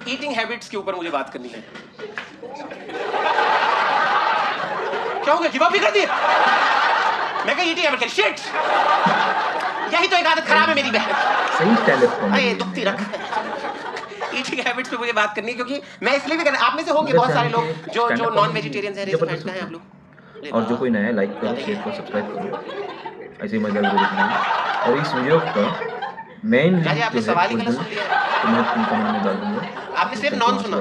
Eating habits के ऊपर मुझे बात करनी है। क्या हो गया, गिव अप भी कर दिया? मैं कहा ईटिंग हैबिट, शिट, यही तो एक आदत खराब है मेरी बहन। सही स्टैंड अप अरे दुखती रख। ईटिंग हैबिट्स पे मुझे बात करनी है क्योंकि मैं इसलिए भी कर, आप में से होंगे बहुत सारे लोग जो नॉन वेजिटेरियन है। रेज़र हैंड, कहां हैं आप लोग? और जो कोई नया है लाइक करो, शेयर करो, सब्सक्राइब करो, ऐसे ही मजा वीडियो देखना है। और इस वीडियो का मेन लिंक आपने जो सवाल ही है गलत सुन लिया। तो मैं कमेंट में डाल दूंगा। आपने सिर्फ नॉन सुना,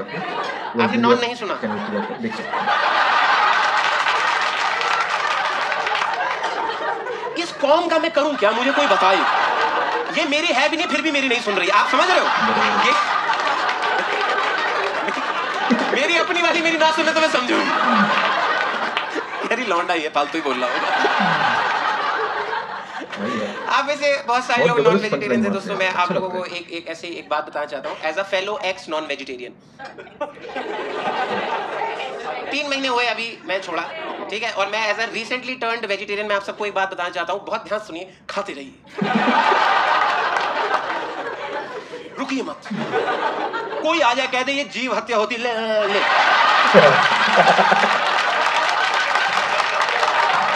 आपने नॉन नहीं सुना। चैनल पे जाकर देख सकते हैं। इस कौम का मैं करूं क्या, मुझे कोई बताए। ये मेरी है भी नहीं, फिर भी मेरी नहीं सुन रही। आप समझ रहे हो? ये मेरी अपनी वाली मेरी ना सुने तो मैं समझूं। यारी लौंडा ये फालतू ही बोल रहा हूँ। आप में से बहुत सारे लोग नॉन वेजिटेरियन हैं दोस्तों। मैं आप लोगों को एक ऐसी एक बात बताना चाहता हूँ as a fellow ex non vegetarian. 3 महीने हुए अभी मैं छोड़ा, ठीक है, और मैं as a recently turned vegetarian मैं आप सबको एक बात बताना चाहता हूँ, बहुत ध्यान सुनिए, खाते रहिए, रुकिए मत। कोई आ जाए कह दे ये जीव हत्या होती, ले ले।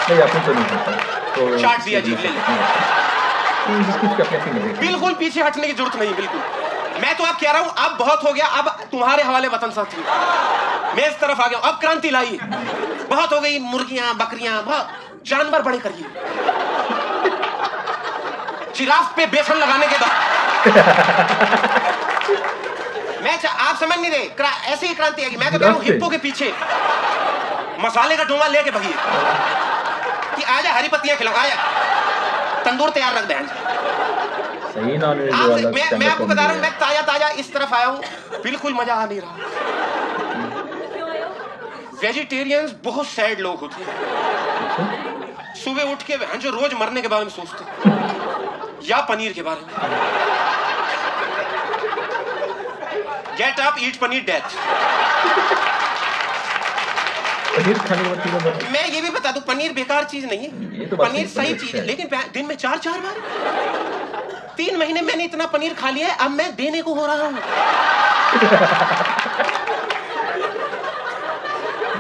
नहीं आपने तो नहीं खाता तो चाट दिया जीव, ले ले। ले बिल्कुल पीछे हटने की जरूरत नहीं, बिल्कुल। मैं तो अब कह रहा हूं अब बहुत हो गया, अब तुम्हारे हवाले वतन साथी, मैं इस तरफ आ गया, अब क्रांति लाइए। बहुत हो गई मुर्गियां बकरियां, बहुत जानवर बड़े करिए। जिराफ पे बेसन लगाने के बाद मैं आप समझ नहीं रहे, ऐसे ही क्रांति आएगी। मैं तो कह रहा हूं हिप्पो के पीछे मसाले का डोंगा लेके भगिए कि आजा हरी पत्तियां खिलाओ, आजा तंदूर तैयार रख बहन। सही नॉनवेज वाला वाला मैं आपको बता रहा हूँ, मैं ताजा इस तरफ आया हूँ, बिल्कुल मजा आ नहीं रहा। वेजिटेरियंस बहुत सैड लोग होते हैं, सुबह उठ के जो रोज मरने के बारे में सोचते हैं या पनीर के बारे में। गेट अप, ईट पनीर, डेथ। पनीर खाने के बाद मैं ये भी बता दूं, पनीर बेकार चीज नहीं है, तो पनीर सही चीज है, लेकिन दिन में 4 बार। 3 महीने मैंने इतना पनीर खा लिया है, अब मैं देने को हो रहा हूँ।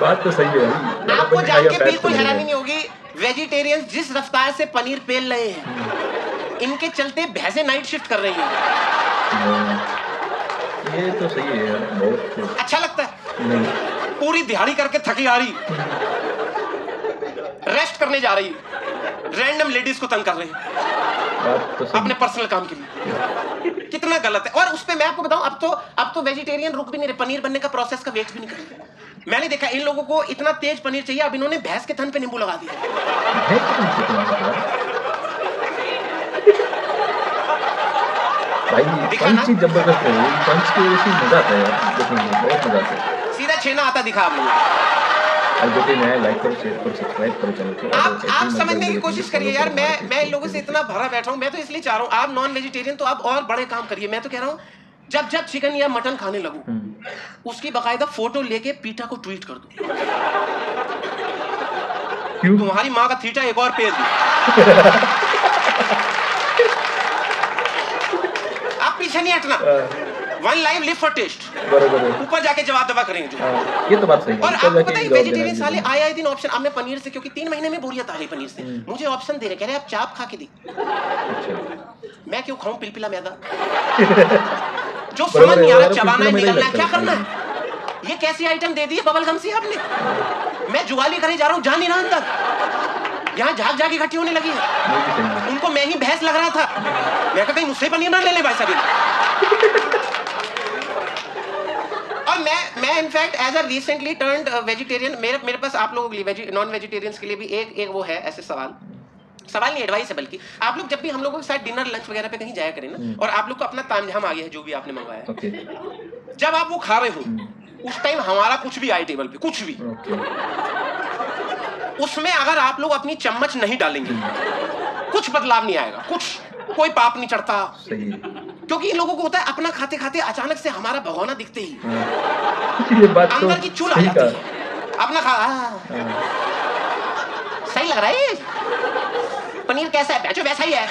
बात तो सही है। आपको जान के बिल्कुल हैरानी नहीं होगी, वेजिटेरियंस जिस रफ्तार से पनीर पेल रहे हैं, इनके चलते भैंसें नाइट शिफ्ट कर रही हैं। ये तो सही है यार, बहुत अच्छा लगता है। नहीं, पूरी दिहाड़ी करके थकी आ रही, रेस्ट करने जा रही, रैंडम लेडीज को तंग कर रही तो अपने पर्सनल काम के लिए। कितना गलत है। और उस पे मैं आपको बताऊं, अब तो वेजिटेरियन रुक भी नहीं रहे, पनीर बनने का प्रोसेस का वेट भी नहीं कर रहे। मैंने देखा इन लोगों को इतना तेज पनीर चाहिए, अब इन्होंने भैंस के थन पे नींबू लगा दिया। भाई पंच ही जबरदस्त है, पंच की वजह से मजा आता है यार, देखने में बहुत मजा आता है। सीधा छेना आता दिखा आप लोगों। और जो भी नया लाइक करो, शेयर करो, सब्सक्राइब करो चैनल को। आप समझने की कोशिश करिए यार, मैं इन लोगों से इतना भरा बैठा हूं। मैं तो इसलिए चाह रहा हूं आप नॉन वेजिटेरियन तो आप और बड़े काम करिए। मैं तो कह रहा हूं जब चिकन या मटन खाने लगूं, उसकी बकायदा फोटो लेके पीटा को ट्वीट कर दो। क्यों? तुम्हारी माँ का थीटा एक और पेज दो। आप पीछे नहीं हटना। One life live for taste. बरोबर है। ऊपर जाके जवाब दबा करेंगे। ये तो बात सही है। और आपको पता है वेजिटेरियन साले आए दिन ऑप्शन, अब मैं पनीर से, क्योंकि 3 महीने में बोरियत आ गई पनीर से, मुझे ऑप्शन दे रहे, कह रहे आप चाप खा के दी। मैं क्यों खाऊं पिलपिला मैदा जो समझ नहीं आ रहा, चबाना है, निगलना है, क्या करना है? ये कैसी आइटम दे दी है बबल गम से आपने? मैं जुगाली करने जा रहा हूँ, जा नहीं रहा अंदर, यहाँ झाग इकट्ठी होने लगी है। उनको मैं ही भैंस लग रहा था। मैं कहा कहीं मुझसे पनीर ना ले ले भाई साहब। और मैं in fact as a recently turned vegetarian, मेरे पास आप लोगों के लिए नॉन वेजिटेरियंस के लिए भी एक वो है ऐसे सवाल नहीं, एडवाइस है बल्कि। आप लोग जब भी हम लोगों के साथ डिनर लंच वगैरह पे कहीं जाया करें ना, और आप लोग को अपना तामझाम आ गया है जो भी आपने मंगवाया है, जब आप वो खा रहे हो उस टाइम हमारा कुछ भी आए टेबल पे, कुछ भी, उसमें अगर आप लोग अपनी चम्मच नहीं डालेंगे कुछ बदलाव नहीं आएगा, कोई पाप नहीं चढ़ता। क्योंकि इन लोगों को होता है अपना खाते खाते अचानक से हमारा भगोना दिखते ही अंदर की चूल आ जाती है। अपना खा सही लग रहा है, पनीर कैसा है, जो वैसा ही है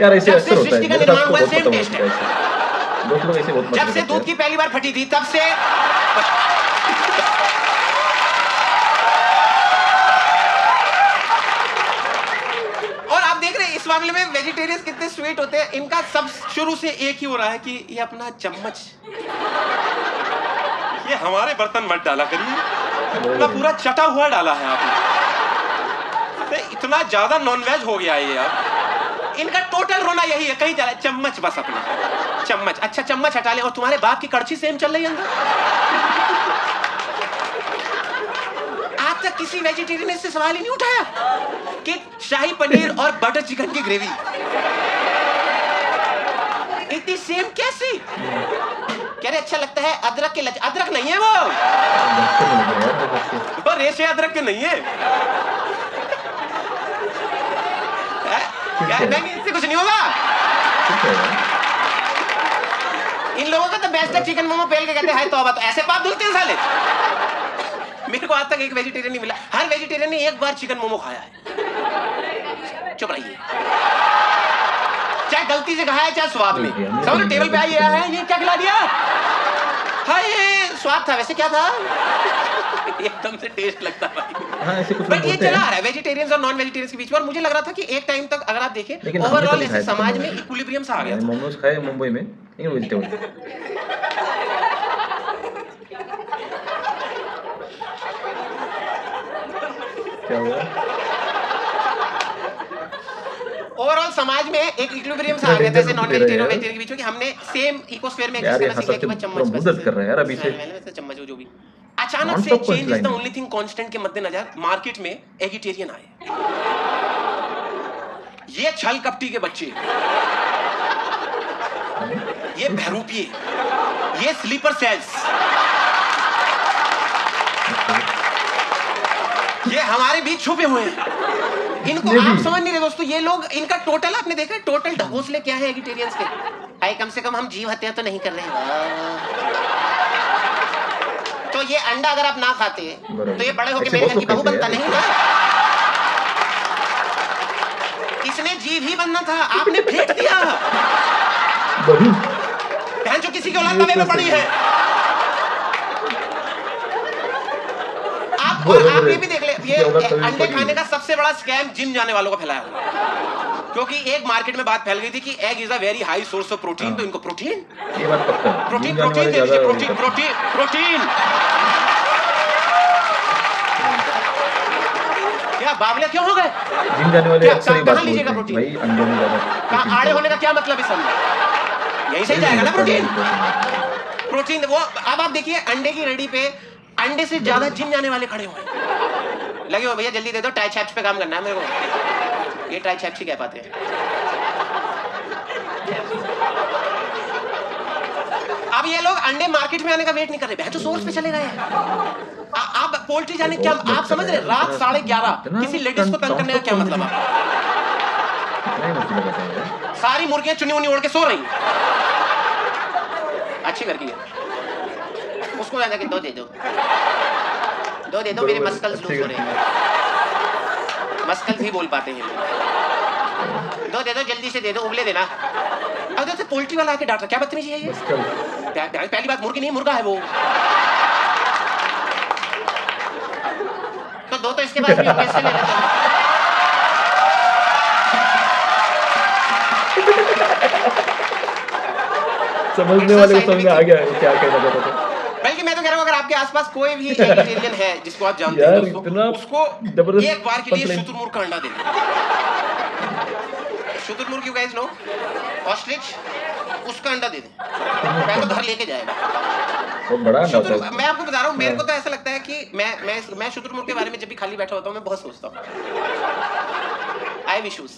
यार। ऐसे अक्सर होता है, निर्माण हुआ सेम टेस्ट है। दोस्त लोग ऐसे बहुत जब मजे से करते दूध हैं। की पहली बार फटी थी तब से और आप देख रहे हैं इस मामले में वेजिटेरियंस कितने स्वीट होते हैं। इनका सब शुरू से एक ही हो रहा है कि ये अपना चम्मच, ये हमारे बर्तन मत डाला करिए, ना पूरा चटा हुआ डाला है आपने, तो इतना ज्यादा नॉनवेज हो गया है ये अब। इनका टोटल रोना यही है, कहीं जा रहा है चम्मच, बस अपना चम्मच। अच्छा चम्मच हटा ले, और तुम्हारे बाप की कड़छी सेम चल रही है अंदर। आज तक किसी वेजिटेरियन ने इससे सवाल ही नहीं उठाया कि शाही पनीर और बटर चिकन की ग्रेवी इतनी सेम कैसी? कह रहे अच्छा लगता है अदरक के अदरक नहीं है वो रेशे अदरक के नहीं है। नहीं इससे कुछ नहीं होगा। इन लोगों का तो बेस्ट है चिकन मोमो पेल के कहते हैं तौबा, तो ऐसे पाप धुलते हैं साले। मेरे को आज तक एक वेजिटेरियन नहीं मिला, हर वेजिटेरियन ने एक बार चिकन मोमो खाया है। चुप रहिए, चाहे गलती से खाया है चाहे स्वाद में। समझ टेबल पे आया है, ये क्या खिला दिया? हाँ ये स्वाद था, वैसे क्या था? एकदम से टेस्ट लगता भाई। बट ये चला आ रहा है वेजिटेरियंस और नॉन वेजिटेरियंस के बीच में, और मुझे लग रहा था कि एक टाइम तक अगर आप देखें ओवरऑल ऐसे समाज में इक्विलिब्रियम सा आ गया था। मोमोज खाए मुंबई में, लेकिन वेजिटेबल। क्या हुआ? ओवरऑल समाज में एक इक्विलिब्रियम सा आ गया था जैसे नॉन वेजिटेरियन और वेजिटेरियन के बीच में, कि हमने सेम इकोस्फीयर में एग्जिस्ट करना सीख लिया कि भाई चम्मच मदद कर रहा है यार अभी से। वैसे चम्मच हो जो भी। अचानक से change is the only thing constant के मद्देनजर मार्केट में एगिटेरियन आए। ये छल कपटी के बच्चे, ये बहरूपिये, ये स्लीपर सेल्स, ये हमारे बीच छुपे हुए हैं। इनको आप समझ नहीं रहे दोस्तों, ये लोग इनका टोटल आपने देखा टोटल ढकोसले क्या है एगिटेरियंस के? भाई कम से कम हम जीव हत्या तो नहीं कर रहे हैं। तो ये अंडा अगर आप ना खाते तो ये बड़े होके मेरे घर की बहू बनता नहीं ना। इसने जीव ही बनना था, आपने फेंक दिया। बहन जो किसी की औलाद तवे में पड़ी है। आप ये भी देख ले, ये अंडे खाने का सबसे बड़ा स्कैम जिम जाने वालों का फैलाया हुआ, क्योंकि एक मार्केट में बात फैल गई थी कि egg is a very high source of protein, तो इनको प्रोटीन ये बात पक्का है। प्रोटीन प्रोटीन दे दीजिए, प्रोटीन प्रोटीन प्रोटीन। क्या बावले क्यों हो गए? जिम जाने वाले अक्सर ये बात कहाँ लीजिएगा बोलते प्रोटीन? हैं भाई अंडे में ज्यादा कहाँ आड़े होने का क्या मतलब है समझ? यही सही जाएगा ना प्रोटीन। प्रोटीन वो अब आप देखिए अंडे की रेडी पे अंडे से ज्यादा जिम जाने वाले खड़े हुए हैं। लगे हो भैया जल्दी दे दो, ट्राइसेप्स पे काम करना है मेरे को। ये ट्राइसेप्स ही कह पाते हैं। अब ये लोग अंडे मार्केट में आने का वेट नहीं कर रहे, भैया जो सोर्स पे चले गए हैं। आप पोल्ट्री जाने क्या आप समझ रहे? रात 11:30 किसी लेडीज को तंग करने का क्या मतलब? आप सारी मुर्गियां चुनी उनी ओढ़ के सो रही, अच्छी करके उसको जाके दो दे दो, दो दे दो, मेरे मस्कल्स लूज हो रहे हैं। मस्कल्स ही बोल पाते हैं, दो दे दो जल्दी से दे दो, उबले देना। अब जैसे पोल्ट्री वाला आके डांट रहा, क्या बदतमीजी है ये? पहली बात मुर्गी नहीं मुर्गा है वो। तो दो तो इसके पास भी होंगे, इससे ले लेते हैं। समझने वाले को समझ में आ गया है क्या कहना चाहता था। बल्कि मैं तो कह रहा हूँ अगर आपके आसपास कोई भी वेजिटेरियन है जिसको आप जानते हैं दोस्तों, उसको एक बार के लिए शुतुरमुर्ग का अंडा दे दें। शुतुरमुर्ग यू गाइस नो, ऑस्ट्रिच, उसका अंडा दे दें, मैं तो घर लेके जाएगा। बहुत बड़ा अंडा होता है। मैं आपको बता रहा हूँ, मेरे को तो ऐसा लगता है कि मैं शुतुरमुर्ग के बारे में जब भी खाली बैठा होता हूँ मैं बहुत सोचता हूँ। आई विशूज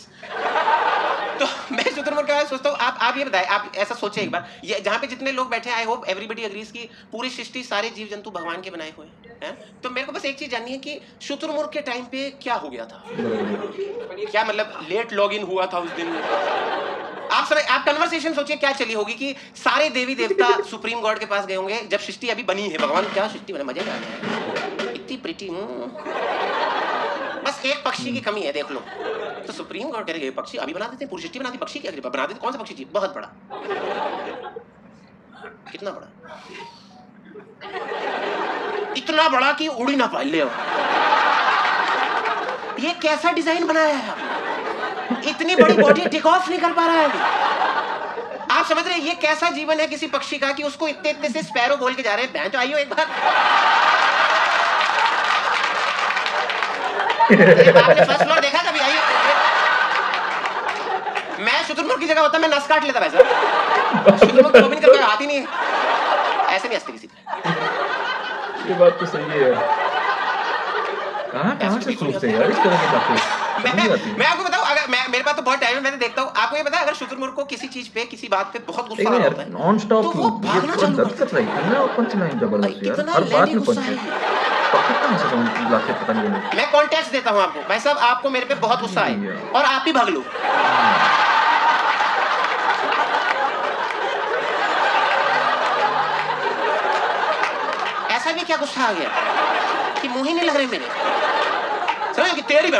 तो मैं शुतुरमुर्ग के बारे में सोचता हूँ। आप ये बताएं, आप ऐसा सोचे एक बार, ये जहाँ पे जितने लोग बैठे हैं, आई होप एवरीबॉडी एग्रीज की पूरी सृष्टि सारे जीव जंतु भगवान के बनाए हुए हैं। तो मेरे को बस एक चीज जाननी है कि शुतुरमुर्ग के टाइम पे क्या हो गया था? क्या मतलब लेट लॉगिन हुआ था उस दिन? आप कन्वर्सेशन सोचिए क्या चली होगी कि सारे देवी देवता सुप्रीम गॉड के पास गए होंगे जब सृष्टि अभी बनी है। भगवान क्या सृष्टि बने, मजे का इतनी प्रिटी, बस एक पक्षी की कमी है देख लो। तो सुप्रीम गॉड कह रहे पक्षी अभी बना देते हैं, पूरी सृष्टि बना दी, पक्षी क्या बना देते? कौन सा पक्षी? जी बहुत बड़ा। कितना बड़ा? इतना बड़ा कि उड़ ही ना पाए। ले ये कैसा डिजाइन बनाया है? इतनी बड़ी बॉडी टेक ऑफ नहीं कर पा रहा है अभी। आप समझ रहे हैं ये कैसा जीवन है किसी पक्षी का कि उसको इतने इतने से स्पैरो बोल के जा रहे हैं। बहन तो आइयो एक बार। आपने फर्स्ट फ्लोर देखा कभी? आइए। मैं शुतुरमुर्ग की जगह होता मैं नस काट लेता वैसा। शुतुरमुर्ग तो भी नहीं कर पाया, हाथ ही नहीं है। ऐसे नहीं हंसते किसी तरह। ये बात तो सही है। कहाँ से सोचते हैं यार इस तरह की बातें? मैं आपको बताऊं, अगर मेरे पास तो बहुत टाइम है, मैंने देखता हूं। आपको ये पता है अगर शुतुरमुर्ग को किसी चीज पे किसी बात पे बहुत गुस्सा आ रहा है नॉन स्टॉप तो वो भागना चालू करता है। इतना पंच लाइन जबरदस्त यार, हर बात में पंच है। कितना से लाके पता नहीं। मैं कॉन्टेक्स्ट देता हूं आपको। भाई साहब आपको मेरे पे बहुत गुस्सा है और आप ही भाग लो। ऐसा भी क्या गुस्सा आ गया कि मुंह ही नहीं लग रहे मेरे? समझ कि तेरी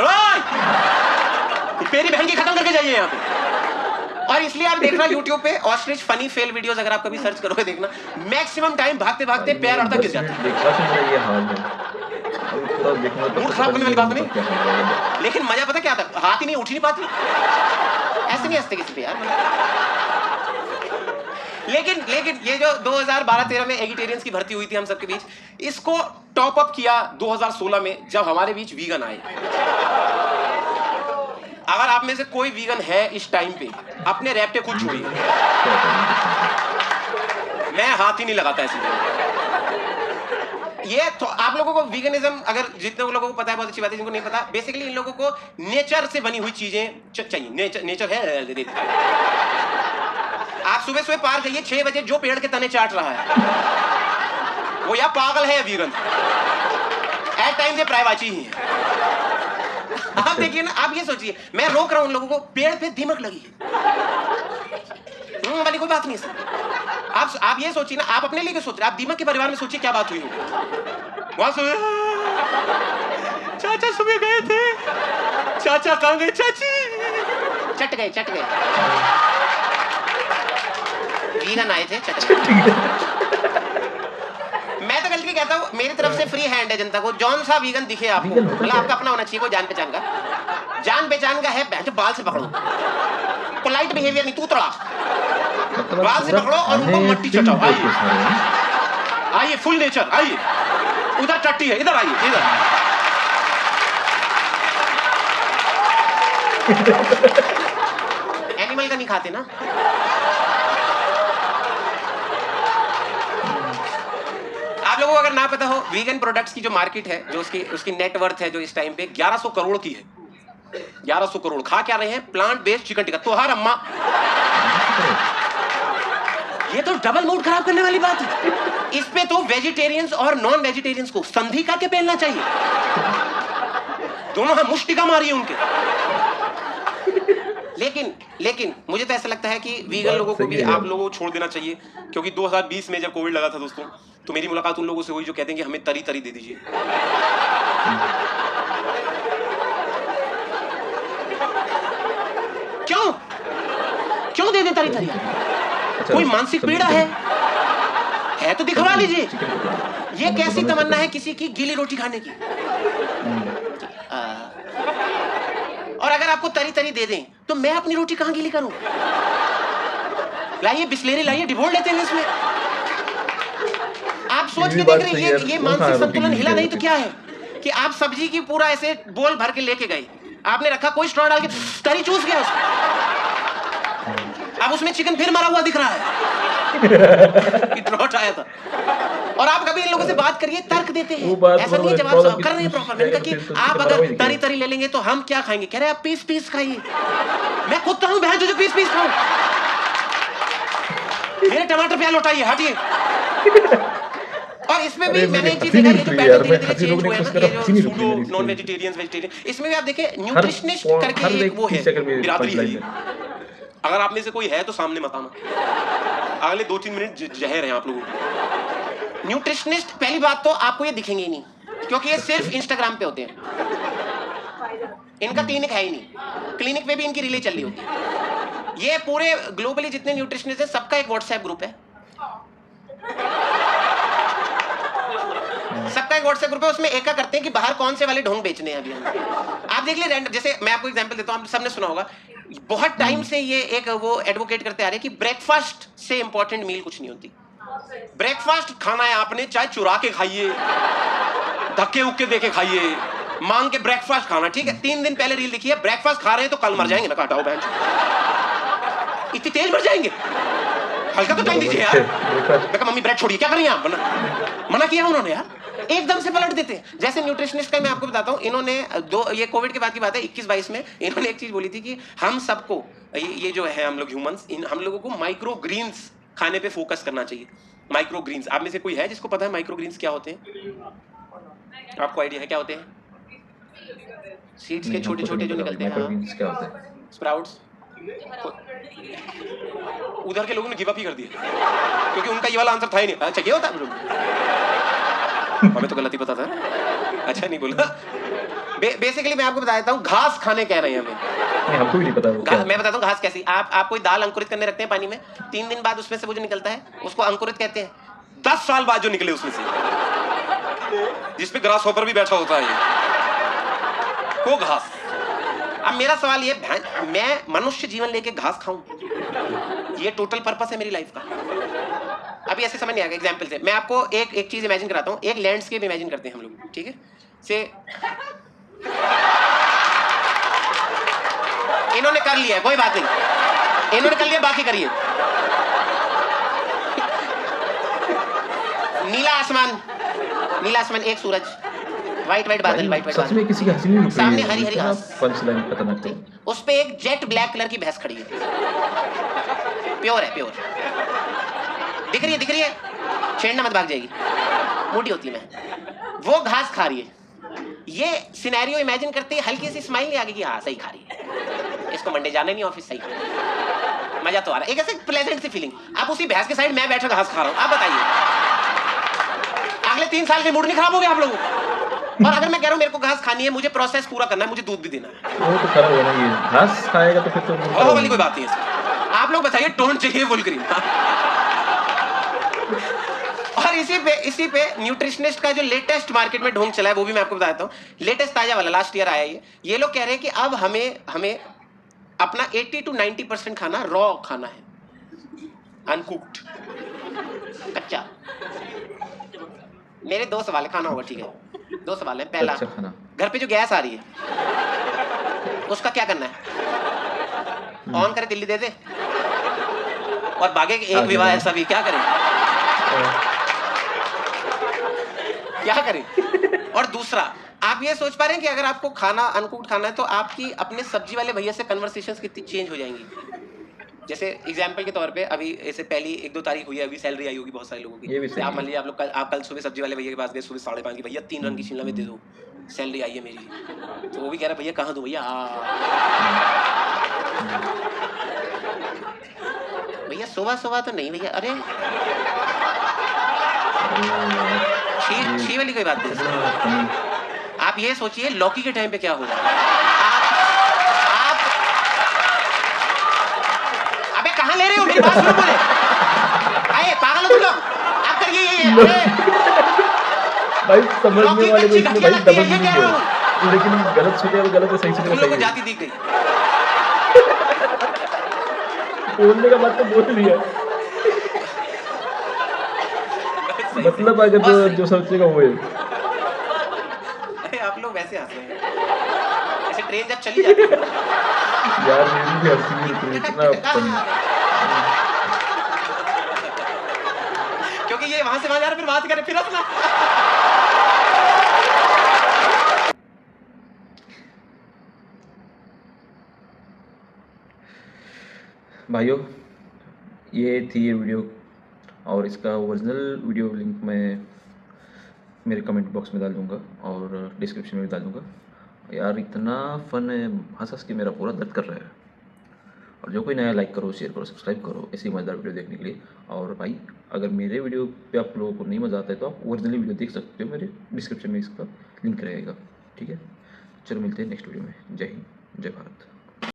बहन की खत्म करके जाइए यहाँ पे। और इसलिए आप देखना YouTube पे ऑस्ट्रिच फनी फेल वीडियोस, अगर आप कभी सर्च करोगे देखना, मैक्सिमम टाइम भागते भागते पैर अड़ता गिर जाता है। ये हाल है। मूड खराब करने वाली बात नहीं, लेकिन मजा पता क्या था? हाथ ही नहीं, उठ ही नहीं पाती। ऐसे नहीं हंसते किसी पे यार। लेकिन ये जो 2012-13 में एगिटेरियंस की भर्ती हुई थी हम सबके बीच, इसको टॉप अप किया 2016 में जब हमारे बीच वीगन आए। अगर आप में से कोई वीगन है इस टाइम पे, अपने रैपटे खुद छोड़िए। मैं हाथ ही नहीं लगाता ऐसे। ये तो आप लोगों को वीगनिज्म, अगर जितने लोगों को पता है बहुत अच्छी बात है, जिनको नहीं पता, बेसिकली इन लोगों को नेचर से बनी हुई चीजें चाहिए। नेचर है। आप सुबह सुबह पार्क जाइए 6 बजे, जो पेड़ के तने चाट रहा है वो या पागल है या वीगन। एट टाइम से प्रायवाची ही है। आप देखिए ना, आप ये सोचिए, मैं रोक रहा हूं उन लोगों को, पेड़ पे दीमक लगी है वाली कोई बात नहीं है। आप ये सोचिए ना, आप अपने लिए क्यों सोच रहे? आप दीमक के परिवार में सोचिए क्या बात हुई होगी। वहां सुबह चाचा सुबह गए थे, चाचा कहां गए? चाची चट गए। वीगन आए थे, चट गए। मैं तो गलती कहता हूँ, मेरी तरफ से फ्री हैंड है जनता को। जौन सा वीगन दिखे आपको, मतलब आपका अपना होना चाहिए कोई जान पहचान का है, बाल से पकड़ो। पोलाइट बिहेवियर नहीं, तू तड़ा बाल से पकड़ो और उनको मट्टी चटाओ। आइए फुल नेचर, आइए। उधर टट्टी है, इधर आइए, इधर। एनिमल का नहीं खाते ना। आप लोगों को अगर ना पता हो, वीगन प्रोडक्ट्स की जो मार्केट है, जो उसकी नेट वर्थ है जो इस टाइम पे 1100 करोड़ की है। 1100 करोड़। खा क्या रहे हैं? Plant based chicken tikka. तो हर अम्मा, ये तो डबल मूड खराब करने वाली बात है। इस पे तो वेजिटेरियंस और नॉन वेजिटेरियंस को संधि करके पहनना चाहिए। दोनों मुष्टिका मारिए उनके। लेकिन मुझे तो ऐसा लगता है कि वीगन लोगों को भी आप लोगों को छोड़ देना चाहिए, क्योंकि 2020 में जब कोविड लगा था दोस्तों, तो मेरी मुलाकात उन लोगों से हुई जो कहते हैं कि हमें तरी दे दीजिए। क्यों दे दे तरी? कोई मानसिक पीड़ा है तो दिखवा लीजिए। ये कैसी तमन्ना है किसी की गीली रोटी खाने की? और अगर आपको तरी दे दें तो मैं अपनी रोटी कहां गीली करूं? लाइए बिस्लेरी, लाइए, डिबोल लेते हैं इसमें। आप सोच के देख रहे हैं ये मानसिक संतुलन हिला नहीं तो क्या है कि आप सब्जी की पूरा ऐसे बोल भर के लेके गए, आपने रखा, कोई स्ट्रॉ डाल के तरी चूस गया उसको। अब उसमें चिकन फिर मरा हुआ दिख रहा है। ड्रॉट आया था। और आप कभी इन लोगों से बात करिए, तर्क देते हैं, ऐसा नहीं जवाब कर रहे हैं प्रॉपर। मैंने कहा कि आप अगर तरी ले लेंगे तो हम क्या खाएंगे? कह रहे हैं आप पीस खाइए। मैं कुत्ता हूं बहन जो पीस खाऊं? मेरे टमाटर प्याज लौटाइए, हटिए। और इसमें भी मैंने एक चीज देखा, ये जो पैटर्न धीरे-धीरे चेंज हुए हैं ना, ये जो सूडो नॉन वेजिटेरियंस वेजिटेरियन, इसमें भी आप देखें न्यूट्रिशनिस्ट करके एक वो है, बिरादरी है। अगर आप में से कोई है तो सामने मत आना, अगले 2-3 मिनट जहर हैं आप लोगों को। न्यूट्रिशनिस्ट पहली बात तो आपको ये दिखेंगे ही नहीं, क्योंकि ये सिर्फ इंस्टाग्राम पे होते हैं। इनका क्लिनिक है ही नहीं, क्लिनिक पे भी इनकी रिले चल रही होती है। ये पूरे ग्लोबली जितने न्यूट्रिशनिस्ट हैं सबका एक व्हाट्सएप ग्रुप है, एक व्हाट्सएप ग्रुप है, उसमें एक का करते हैं कि बाहर कौन से वाले ढोंग बेचने हैं अभी हम। आप देख लिए जैसे मैं आपको एग्जांपल देता हूं, आप सबने सुना होगा, बहुत टाइम से ये एक वो एडवोकेट करते आ रहे हैं कि ब्रेकफास्ट से इंपॉर्टेंट मील कुछ नहीं होती। ब्रेकफास्ट खाना है आपने, चाहे चुरा के खाइए, धक्के उक्के देके खाइए, मांग के ब्रेकफास्ट खाना, ठीक है। 3 दिन पहले रील दिखी है, ब्रेकफास्ट खा रहे हैं तो कल मर जाएंगे ना, काटाओ बहन, इतनी तेज मर जाएंगे, हल्का तो टाइम दीजिए यार। मैं कहा मम्मी ब्रेड छोड़िए, क्या करें आप, मना किया उन्होंने यार, एकदम से पलट देते हैं। जैसे न्यूट्रिशनिस्ट का मैं आपको बताता हूँ, इन्होंने ये कोविड के बाद की बात है, 21-22 में इन्होंने एक चीज बोली थी कि हम सबको ये जो है हम लोग ह्यूमंस, हम लोगों को माइक्रो ग्रीन्स खाने पे फोकस करना चाहिए। माइक्रो ग्रीन्स, आप में से कोई है जिसको पता है माइक्रो ग्रीन्स क्या होते हैं? आपको आइडिया है क्या होते हैं? सीड्स के छोटे छोटे जो निकलते हैं, क्या होते हैं? स्प्राउट्स। उधर के लोगों ने गिव अप ही कर दिया क्योंकि उनका ये वाला आंसर था ही नहीं। अच्छा ये होता हमें तो गलत ही पता था, अच्छा नहीं बोला। बेसिकली मैं आपको बता देता हूँ, घास खाने कह रहे हैं हमें, हमको भी नहीं पता। मैं बताता हूँ घास कैसी। आप कोई दाल अंकुरित करने रखते हैं पानी में, 3 दिन बाद उसमें से वो जो निकलता है उसको अंकुरित कहते हैं। 10 साल बाद जो निकले उसमें से, जिसपे ग्रास हॉपर भी बैठा होता है, वो घास। अब मेरा सवाल ये, मैं मनुष्य जीवन लेके घास खाऊं, ये टोटल पर्पस है मेरी लाइफ का? अभी ऐसे समझ नहीं आएगा एग्जांपल से। मैं आपको एक चीज इमेजिन कराता हूं, एक लैंडस्केप इमेजिन करते हैं हम लोग, ठीक है। से इन्होंने कर लिया है, कोई बात नहीं, इन्होंने कर लिया, बाकी करिए। नीला आसमान, एक सूरज, वाइट बादल, वाइट सच में किसी की हंसी नहीं रुक रही है। सामने हरी घास, पंच लाइन खतरनाक है। उस पे एक जेट ब्लैक कलर की भैंस खड़ी है, प्योर है, प्योर दिख रही है, छेड़ना मत, भाग जाएगी, मोटी होती है। मैं वो घास खा रही है। ये सिनेरियो इमेजिन करते ही हल्की सी स्माइल नहीं आ गई कि हाँ सही खा रही है, इसको मंडे जाना नहीं ऑफिस, सही खा रही है, मजा तो आ रहा है, एक ऐसे प्लेजेंट सी फीलिंग। आप उसी भैंस के साइड मैं बैठा घास खा रहा हूँ, आप बताइए अगले 3 साल के मूड नहीं खराब हो गया आप लोगों को? और अगर मैं कह रहा हूँ मेरे को घास खानी है, मुझे प्रोसेस पूरा करना है, मुझे दूध भी देना है, वो तो खराब होना ही है। घास खाएगा तो फिर तो वो वाली कोई बात नहीं है। आप लोग बताइए, टोन चाहिए फुल क्रीम। और इसी पे न्यूट्रिशनिस्ट का जो लेटेस्ट मार्केट में ढोंग चला है वो भी मैं आपको बताता हूँ। लेटेस्ट ताजा वाला, लास्ट ईयर आया ये लोग कह रहे हैं कि अब हमें अपना 80 to 90% खाना रॉ खाना है, अनकुक्ड, कच्चा। मेरे 2 सवाल है, खाना होगा ठीक है, 2 सवाल है। पहला, घर पे जो गैस आ रही है उसका क्या करना है? ऑन करे दिल्ली दे दे और भागे एक विवाह ऐसा भी, क्या करें? क्या करें? और दूसरा, आप ये सोच पा रहे हैं कि अगर आपको खाना अनकुक्ड खाना है तो आपकी अपने सब्जी वाले भैया से कन्वर्सेशंस कितनी चेंज हो जाएंगी। जैसे एग्जाम्पल के तौर पे, अभी ऐसे पहली 1-2 तारीख हुई है, अभी सैलरी आई होगी बहुत सारे लोगों की। आप मान लीजिए आप कल सुबह सब्जी वाले भैया के पास गए सुबह 5:30 की, भैया 3 रंग की शिमला मिर्च दे दो, सैलरी आई है मेरी। तो वो भी कह रहा भैया कहाँ दूं भैया? भैया सुबह तो नहीं भैया, अरे छी वाली कोई बात नहीं। आप ये सोचिए लौकी के टाइम पे क्या होगा। अबे कहाँ ले रहे हो, मेरी बात सुनो बोले। अरे पागल हो तुम लोग, आप करिए ये। भाई समझने वाले को इसमें भाई डबल मीनिंग है, लेकिन गलत सोचे तो गलत है, सही सोचे तो सही है। जाति दी गई, बोलने का बात तो बोल दिया, मतलब अगर जो सोचेगा वो है। अरे आप लोग वैसे हंस रहे हैं, ऐसे ट्रेन जब चली जाती है यार, मेरी भी हंसी इतना, क्योंकि ये वहां से वहां जा रहा, फिर बात करें, फिर हंसना। भाइयों, ये थी ये वीडियो, और इसका ओरिजिनल वीडियो लिंक मैं मेरे कमेंट बॉक्स में डाल दूँगा और डिस्क्रिप्शन में भी डाल दूँगा। यार इतना फन है, हंस के मेरा पूरा दर्द कर रहा है। और जो कोई नया, लाइक करो, शेयर करो, सब्सक्राइब करो ऐसी मज़ेदार वीडियो देखने के लिए। और भाई अगर मेरे वीडियो पे आप लोगों को नहीं मज़ा आता है तो आप ओरिजिनल वीडियो देख सकते हो, मेरे डिस्क्रिप्शन में इसका लिंक रहेगा, ठीक है। चलो मिलते हैं नेक्स्ट वीडियो में। जय हिंद, जय भारत।